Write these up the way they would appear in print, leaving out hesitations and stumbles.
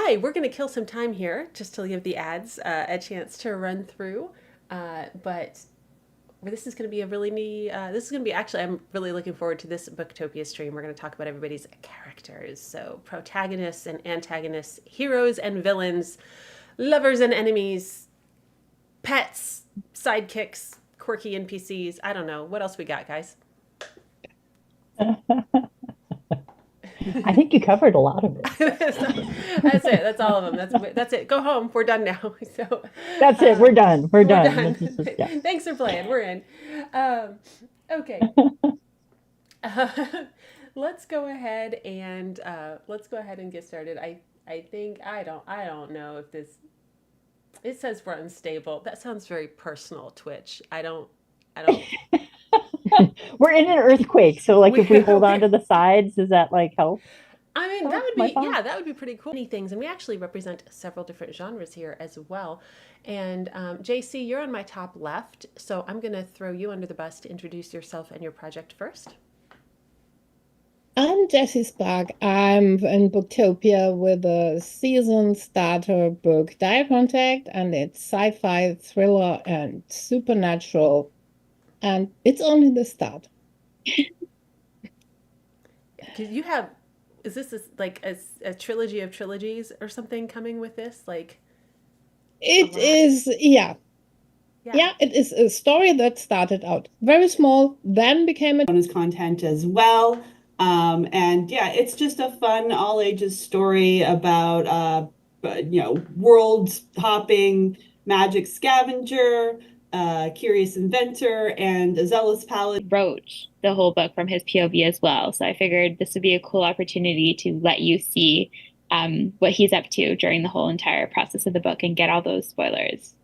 hi, we're going to kill some time here just to give the ads a chance to run through. But this is going to be a really neat, this is going to be actually, I'm really looking forward to this Booktopia stream. We're going to talk about everybody's characters. So, protagonists and antagonists, heroes and villains, lovers and enemies, pets, sidekicks, quirky NPCs. I don't know. What else we got, guys? I think you covered a lot of it. That's it. That's all of them. That's it. Go home. We're done now. So That's it. We're done. We're done. done. Yeah. Thanks for playing. We're in. Okay. Let's go ahead and get started. I think I don't know if this. It says we're unstable. That sounds very personal, Twitch. I don't. We're in an earthquake, so like if we hold on we to the sides, does that like help? I mean, that Help would my be, cause? yeah, that would be pretty cool. Many things, and we actually represent several different genres here as well. And JC, you're on my top left, so I'm going to throw you under the bus to introduce yourself and your project first. I'm Jessie Spark. I'm in Booktopia with a season starter book, Dire Contact, and it's sci-fi, thriller, and supernatural. And it's only the start. Because you have, is this like a trilogy of trilogies or something coming with this? Like, It lot. is, yeah. Yeah. Yeah, it is a story that started out very small, then became a bonus content as well. And yeah, it's just a fun all ages story about world hopping magic scavenger, curious inventor, and a zealous paladin. Wrote the whole book from his POV as well. So I figured this would be a cool opportunity to let you see what he's up to during the whole entire process of the book and get all those spoilers.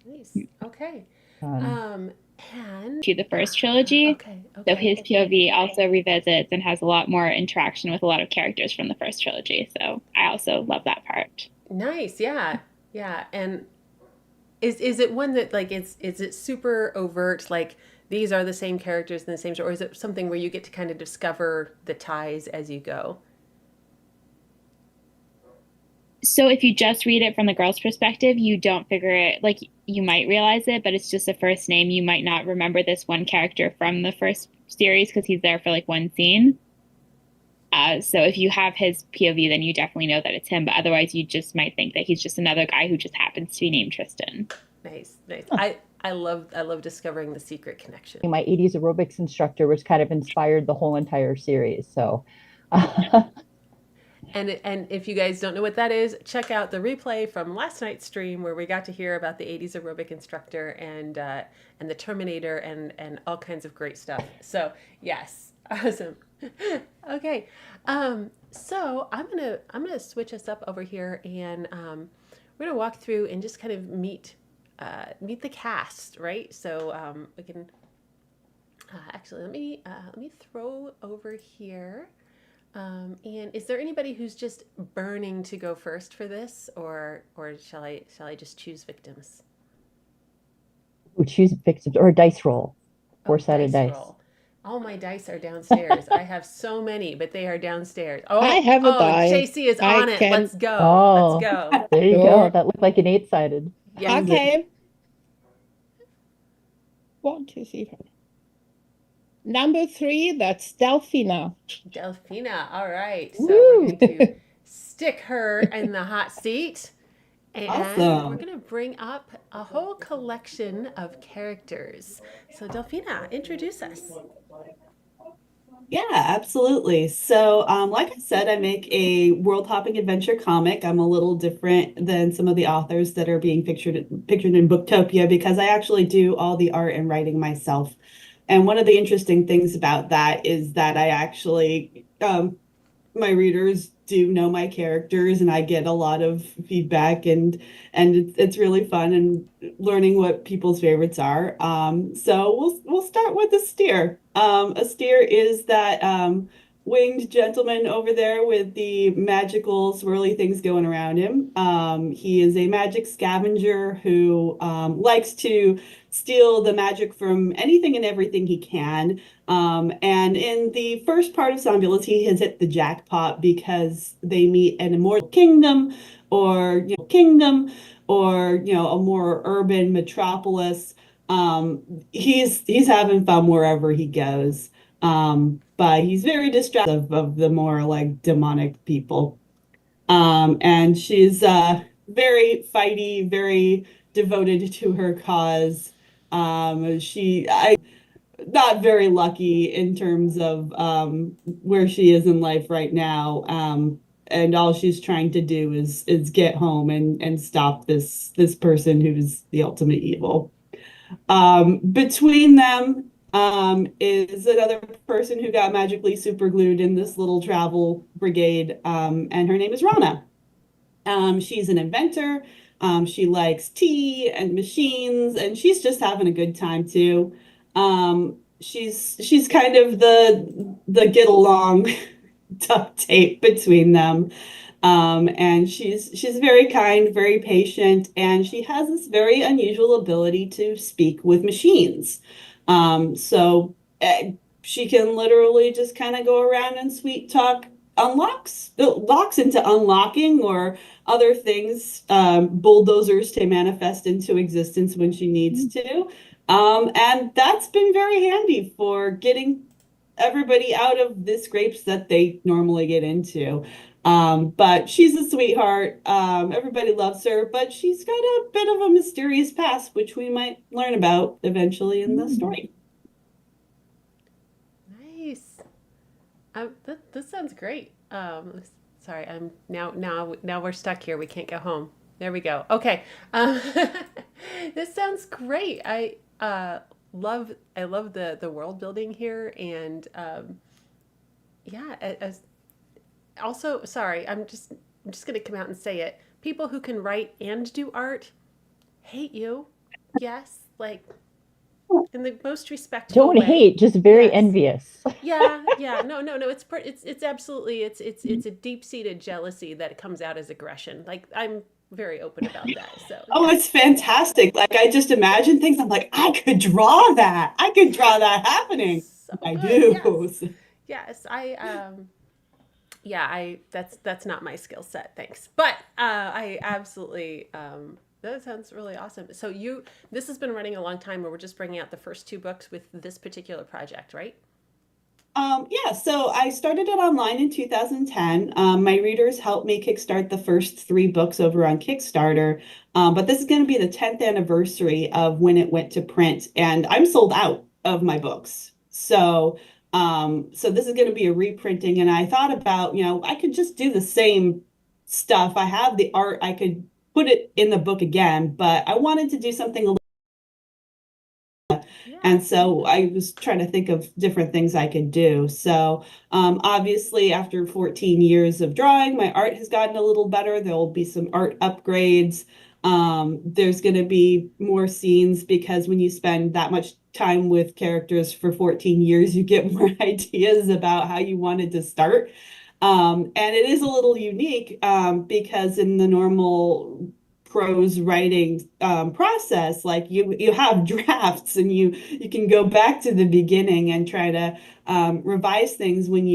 Nice. Okay. And to the first trilogy. Okay. So his POV also revisits and has a lot more interaction with a lot of characters from the first trilogy. So I also love that part. Nice. Yeah. Yeah. And is it one that like is it super overt, like these are the same characters in the same show, or is it something where you get to kind of discover the ties as you go? So if you just read it from the girl's perspective, you don't figure it, like you might realize it, but it's just a first name. You might not remember this one character from the first series because he's there for like one scene. So if you have his POV, then you definitely know that it's him. But otherwise, you just might think that he's just another guy who just happens to be named Tristan. Nice, nice. I love discovering the secret connection. My 80s aerobics instructor was kind of inspired the whole entire series. So And if you guys don't know what that is, check out the replay from last night's stream where we got to hear about the 80s aerobic instructor and the Terminator and all kinds of great stuff. So yes, awesome. Okay, so I'm gonna switch us up over here and we're gonna walk through and just kind of meet the cast, right? So we can actually let me throw over here. And is there anybody who's just burning to go first for this, or shall I just choose victims? choose victims or a dice roll, four-sided dice. Roll. All my dice are downstairs. I have so many, but they are downstairs. Oh, I have a die. JC is on it. Let's go. Oh, Let's go. There you Sure. go. That looked like an 8-sided. Yes. Okay. 1, 2, 3, 4. Number 3, that's Delphina. Delphina. All right. So Woo! we're going to stick her in the hot seat. And Awesome. we're going to bring up a whole collection of characters. So Delphina, introduce us. Yeah, absolutely. So, like I said, I make a world hopping adventure comic. I'm a little different than some of the authors that are being pictured in Booktopia because I actually do all the art and writing myself. And one of the interesting things about that is that I actually, my readers do know my characters, and I get a lot of feedback, and it's really fun and learning what people's favorites are. So we'll start with a steer. A steer is that winged gentleman over there with the magical swirly things going around him. He is a magic scavenger who likes to steal the magic from anything and everything he can. And in the first part of Somnambulist, he has hit the jackpot because they meet an immortal kingdom or a more urban metropolis. He's having fun wherever he goes. But he's very distracted of the more like demonic people. And she's very fighty, very devoted to her cause. I not very lucky in terms of where she is in life right now. And all she's trying to do is get home and stop this person who's the ultimate evil. Between them is another person who got magically superglued in this little travel brigade, and her name is Rana. She's an inventor. She likes tea and machines, and she's just having a good time too. She's kind of the get along duct tape between them. And she's very kind, very patient, and she has this very unusual ability to speak with machines. So she can literally just kind of go around and sweet talk locks into unlocking or other things, bulldozers to manifest into existence when she needs to. And that's been very handy for getting everybody out of the scrapes that they normally get into. But she's a sweetheart. Everybody loves her, but she's got a bit of a mysterious past, which we might learn about eventually in the story. Nice. This sounds great. Sorry, I'm now we're stuck here. We can't go home. There we go. Okay. This sounds great. I love the world building here, and yeah. Also, sorry, I'm just gonna come out and say it. People who can write and do art hate you. Yes, like in the most respectful Don't way. hate, just very Yes. envious. Yeah. No. It's absolutely it's a deep-seated jealousy that comes out as aggression. Like I'm very open about that. So Oh, yeah. it's fantastic. Like I just imagine things. I'm like, I could draw that. I could draw that happening. So I good. do. Yes. That's not my skill set, thanks. But I absolutely that sounds really awesome. So this has been running a long time where we're just bringing out the first two books with this particular project, right? Yeah, so I started it online in 2010. My readers helped me kickstart the first three books over on Kickstarter. But this is going to be the 10th anniversary of when it went to print, and I'm sold out of my books. So this is going to be a reprinting, and I thought about, I could just do the same stuff. I have the art, I could put it in the book again, but I wanted to do something a little. And so I was trying to think of different things I could do. So obviously, after 14 years of drawing, my art has gotten a little better. There will be some art upgrades. There's going to be more scenes because when you spend that much time with characters for 14 years, you get more ideas about how you wanted to start. And it is a little unique because in the normal prose writing process, like you have drafts and you can go back to the beginning and try to revise things when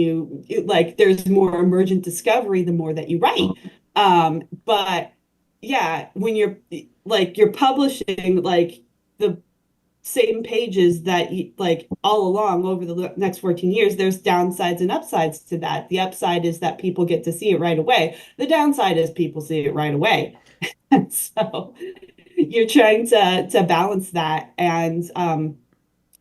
there's more emergent discovery the more that you write. But yeah, when you're publishing like the same pages that all along over the next 14 years, there's downsides and upsides to that. The upside is that people get to see it right away. The downside is people see it right away. And so you're trying to balance that. And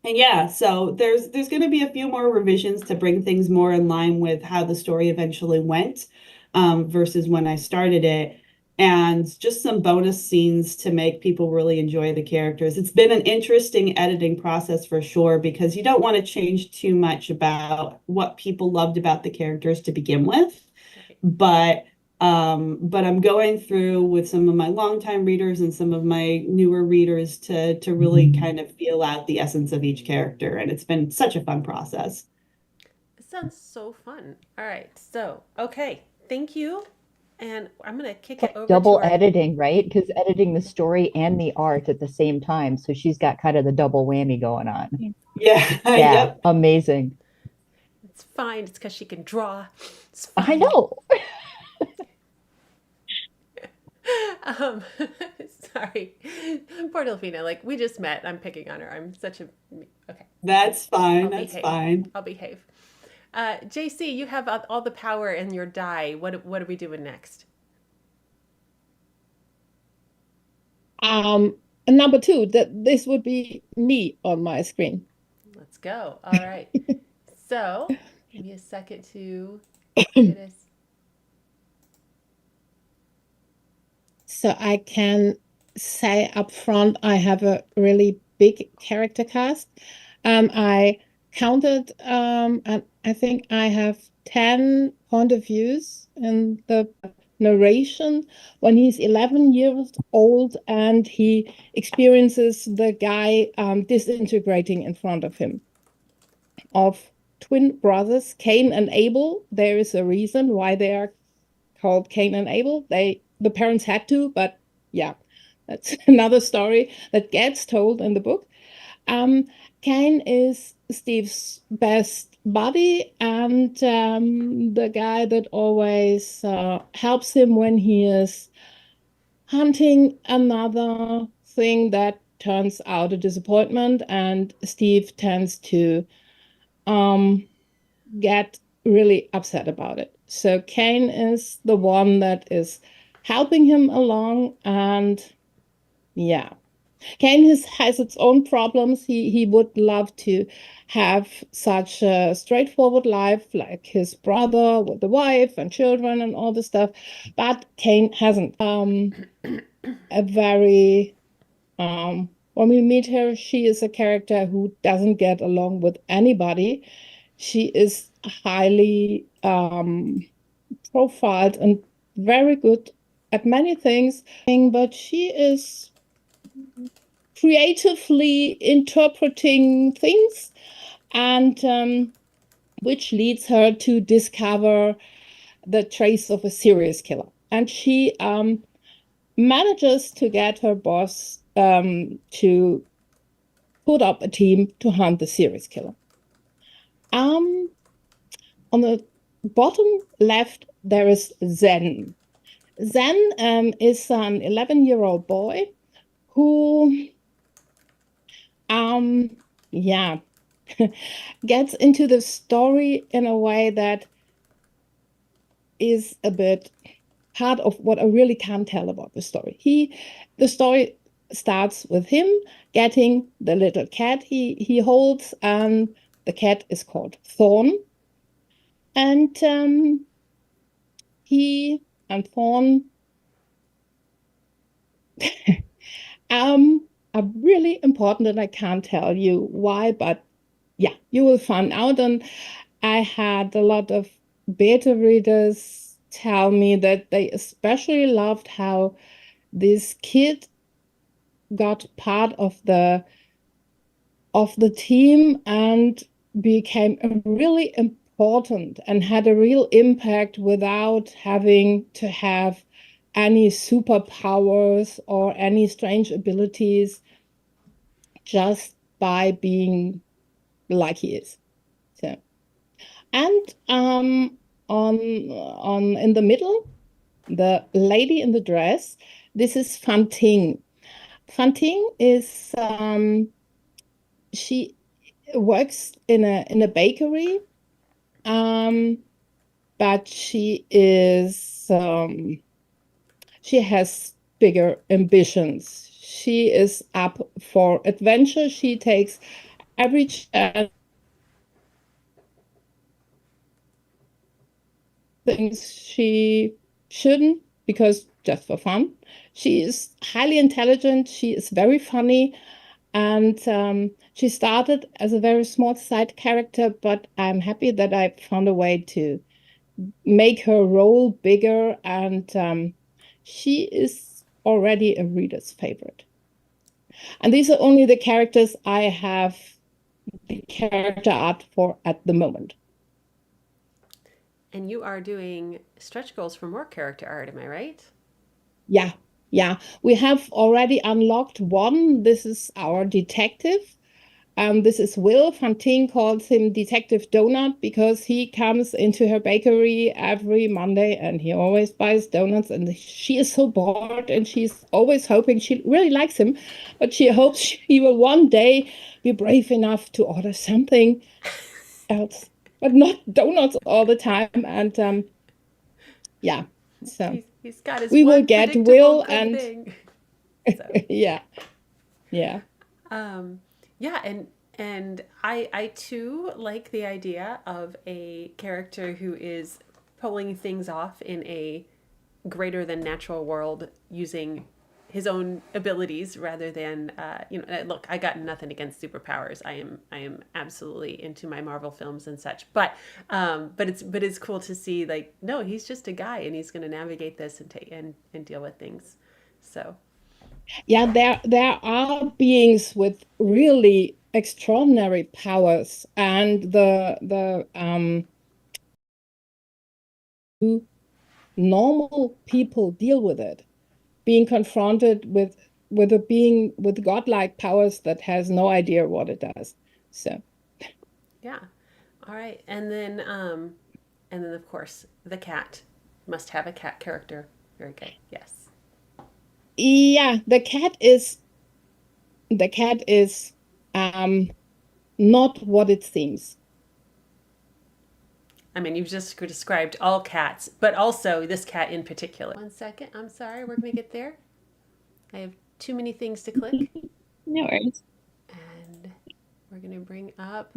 yeah, so there's going to be a few more revisions to bring things more in line with how the story eventually went versus when I started it. And just some bonus scenes to make people really enjoy the characters. It's been an interesting editing process for sure, because you don't want to change too much about what people loved about the characters to begin with. But I'm going through with some of my longtime readers and some of my newer readers to really kind of feel out the essence of each character. And it's been such a fun process. sounds so fun. All right. So, okay. Thank you. And I'm going to kick it over Double to our editing, right? Because editing the story and the art at the same time. So she's got kind of the double whammy going on. Yeah, Yeah, yep. amazing. It's fine. It's because she can draw. It's I fine. know. Um, sorry. Poor Delphina. Like, we just met. I'm picking on her. I'm such a. Okay. That's fine. I'll That's behave. fine. I'll behave. JC, you have all the power in your die. What are we doing next? And number two, that this would be me on my screen. Let's go. All right. So, give me a second to get us. So I can say up front, I have a really big character cast. I counted, and I think I have 10 point of views in the narration when he's 11 years old and he experiences the guy disintegrating in front of him. Of twin brothers, Cain and Abel. There is a reason why they are called Cain and Abel. The parents had to, but yeah, that's another story that gets told in the book. Cain is Steve's best buddy and the guy that always helps him when he is hunting another thing that turns out a disappointment, and Steve tends to get really upset about it. So Cain is the one that is helping him along, and yeah. Cain has its own problems. He would love to have such a straightforward life like his brother with the wife and children and all this stuff, but Cain hasn't. A very when we meet her, she is a character who doesn't get along with anybody. She is highly profiled and very good at many things, but she is creatively interpreting things, and which leads her to discover the trace of a serial killer. And she manages to get her boss to put up a team to hunt the serial killer. On the bottom left, there is Zen. Zen is an 11-year-old boy who, yeah, gets into the story in a way that is a bit part of what I really can't tell about the story. The story starts with him getting the little cat he holds, and the cat is called Thorn. And he and Thorn are really important, and I can't tell you why, but yeah, you will find out. And I had a lot of beta readers tell me that they especially loved how this kid got part of the team and became really important and had a real impact without having to have any superpowers or any strange abilities, just by being like he is. So, and on in the middle, the lady in the dress, this is Fan Ting. Fan Ting is she works in a bakery, but she has bigger ambitions. She is up for adventure. She takes every chance, things she shouldn't, because just for fun. She is highly intelligent. She is very funny. And she started as a very small side character, but I'm happy that I found a way to make her role bigger, and she is already a reader's favorite. And these are only the characters I have the character art for at the moment. And you are doing stretch goals for more character art, am I right? Yeah, yeah. We have already unlocked one. This is our detective. This is Will. Fantine calls him Detective Donut because he comes into her bakery every Monday and he always buys donuts. And she is so bored and she's always hoping she really likes him, but she hopes he will one day be brave enough to order something else, but not donuts all the time. And yeah, so He's got his we will one get predictable Will good and thing. So. yeah, yeah. Yeah, and I too like the idea of a character who is pulling things off in a greater than natural world using his own abilities rather than look, I got nothing against superpowers. I am absolutely into my Marvel films and such, but it's cool to see, like, no, he's just a guy and he's going to navigate this and take and deal with things. So Yeah, there are beings with really extraordinary powers, and the normal people deal with it, being confronted with a being with godlike powers that has no idea what it does. So yeah, all right, and then of course the cat must have a cat character. Very good. Yes. yeah, the cat is um not what it seems. I mean, you've just described all cats, but also this cat in particular. One second. I'm sorry. We're going to get there. I have too many things to click. No worries. And we're going to bring up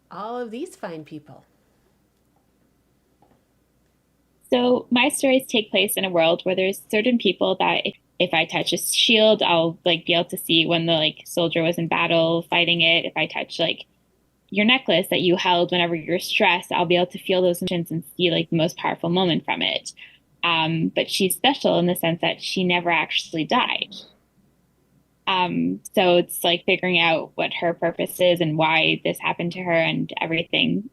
all of these fine people. So my stories take place in a world where there's certain people that if I touch a shield, I'll like be able to see when the like soldier was in battle fighting it. If I touch like your necklace that you held whenever you're stressed, I'll be able to feel those emotions and see like the most powerful moment from it. But she's special in the sense that she never actually died. So it's like figuring out what her purpose is and why this happened to her and everything.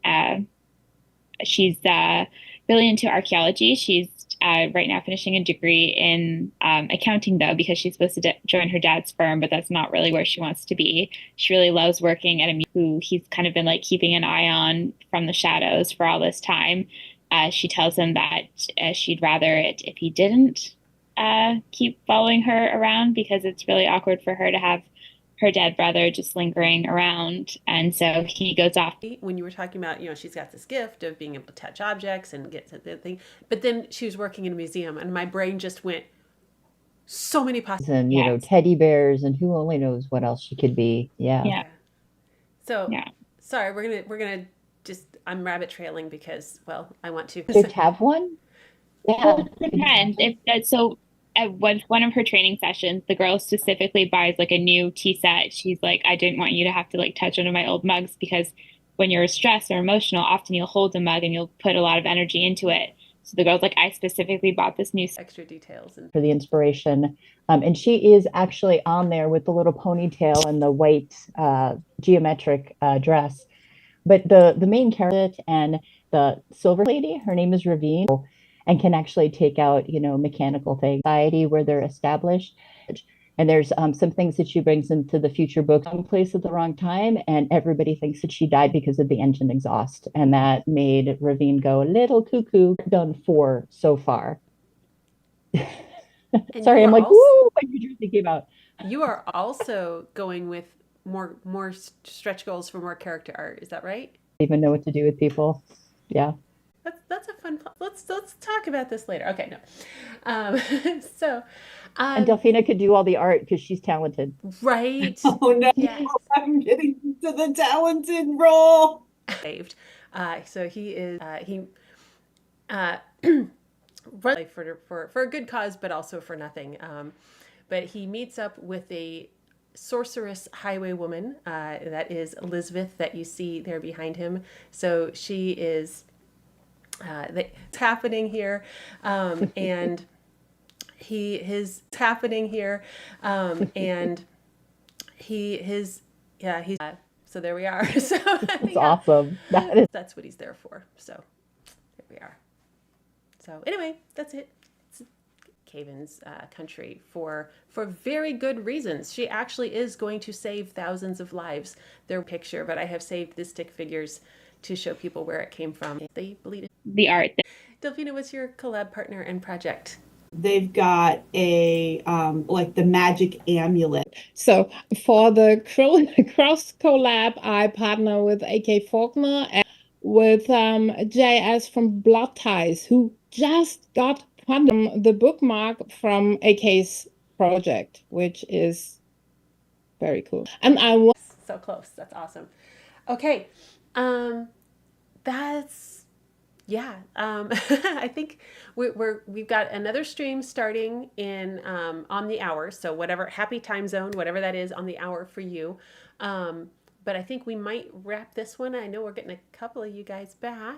She's really into archaeology. She's right now finishing a degree in accounting, though, because she's supposed to join her dad's firm, but that's not really where she wants to be. She really loves working at a museum who he's kind of been like keeping an eye on from the shadows for all this time. She tells him that she'd rather it if he didn't keep following her around because it's really awkward for her to have her dead brother just lingering around. And so he goes off. When you were talking about, she's got this gift of being able to touch objects and get the thing, but then she was working in a museum and my brain just went so many possibilities. And, Yes. teddy bears and who only knows what else she could be. Yeah. Yeah. So, Yeah. sorry, we're gonna just, I'm rabbit trailing because, well, I want to. Should have one? Yeah. Well, it depends. If that so at one of her training sessions, the girl specifically buys like a new tea set. She's like, I didn't want you to have to like touch one of my old mugs because when you're stressed or emotional, often you'll hold a mug and you'll put a lot of energy into it. So the girl's like, I specifically bought this new extra details and for the inspiration. And she is actually on there with the little ponytail and the white geometric dress. But the main character and the silver lady, her name is Ravine, and can actually take out, mechanical things. Society where they're established. And there's some things that she brings into the future book, wrong place at the wrong time, and everybody thinks that she died because of the engine exhaust. And that made Ravine go a little cuckoo. Done 4 so far. Sorry, I'm like, woo, when New Jersey came out. You are also going with more stretch goals for more character art. Is that right? I don't even know what to do with people. Yeah. That's a fun. Let's talk about this later. Okay, no. And Delphina could do all the art because she's talented. Right. Oh no, Yes. I'm getting to the talented role. Saved. So he is he runs for a good cause, but also for nothing. But he meets up with a sorceress highway woman that is Elizabeth that you see there behind him. So she is it's happening here, and he's happening here, and he's so there we are. So It's awesome. that's what he's there for. So there we are. So anyway, that's it. It's Caven's country for very good reasons. She actually is going to save thousands of lives. Their picture, but I have saved the stick figures to show people where it came from. They believe it. The art. Delphina, what's your collab partner and project? They've got a like the magic amulet. So for the cross collab, I partner with AK Faulkner and with JS from Blood Ties, who just got the bookmark from AK's project, which is very cool. And I want So close. That's awesome. Okay. That's yeah. I think we've got another stream starting in on the hour. So whatever happy time zone, whatever that is on the hour for you. But I think we might wrap this one. I know we're getting a couple of you guys back.